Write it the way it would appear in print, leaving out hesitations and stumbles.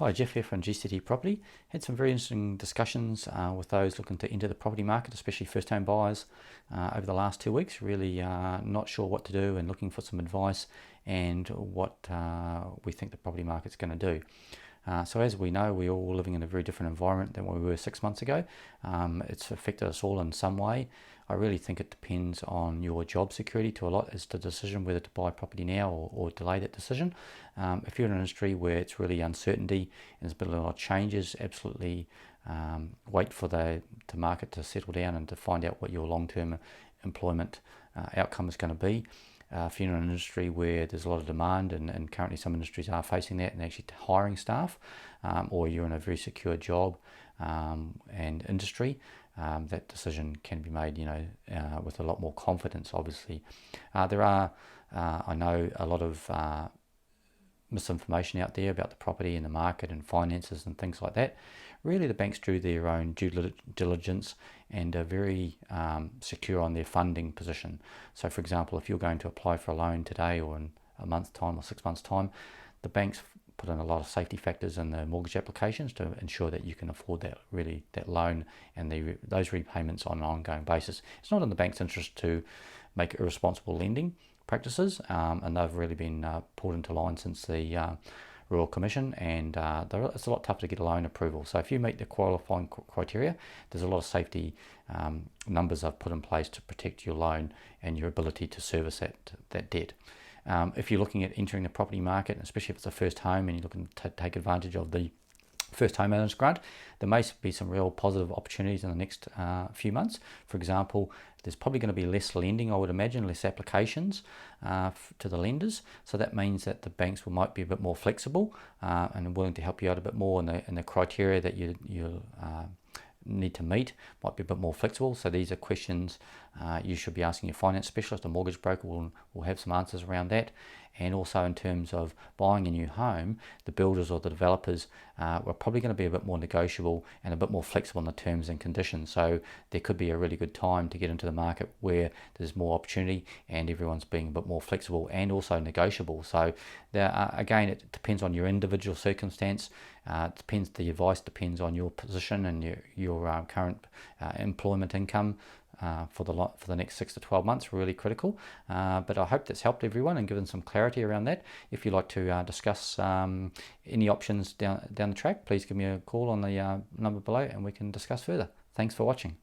Hi, Geoff here from GCT Property. Had some very interesting discussions with those looking to enter the property market, especially first-home buyers, over the last 2 weeks. Really not sure what to do and looking for some advice and what we think the property market's going to do. So as we know, we're all living in a very different environment than we were 6 months ago. It's affected us all in some way. I really think it depends on your job security to a lot as to the decision whether to buy property now or delay that decision. If you're in an industry where it's really uncertainty and there's been a lot of changes, absolutely wait for the market to settle down and to find out what your long-term employment outcome is going to be. If you're in an industry where there's a lot of demand and currently some industries are facing that and actually hiring staff, or you're in a very secure job and industry, that decision can be made, with a lot more confidence. Obviously, there are, I know, a lot of misinformation out there about the property and the market and finances and things like that. Really, the banks do their own due diligence and are very secure on their funding position. So, for example, if you're going to apply for a loan today or in a month's time or 6 months' time, the banks put in a lot of safety factors in the mortgage applications to ensure that you can afford that loan and those repayments on an ongoing basis. It's not in the bank's interest to make irresponsible lending practices, and they've really been pulled into line since the Royal Commission, and it's a lot tougher to get a loan approval. So if you meet the qualifying criteria, there's a lot of safety numbers I've put in place to protect your loan and your ability to service that debt. If you're looking at entering the property market, especially if it's a first home and you're looking to take advantage of the first homeowners grant, there may be some real positive opportunities in the next few months. For example, there's probably going to be less lending, I would imagine, less applications to the lenders. So that means that the banks might be a bit more flexible and willing to help you out a bit more in the criteria that you need to meet might be a bit more flexible. So these are questions you should be asking your finance specialist. A mortgage broker will have some answers around that. And also in terms of buying a new home, the builders or the developers are probably going to be a bit more negotiable and a bit more flexible in the terms and conditions. So there could be a really good time to get into the market where there's more opportunity and everyone's being a bit more flexible and also negotiable. So again, it depends on your individual circumstance. The advice depends on your position and your current employment income. For the next 6 to 12 months, really critical. But I hope that's helped everyone and given some clarity around that. If you'd like to discuss any options down the track, please give me a call on the number below and we can discuss further. Thanks for watching.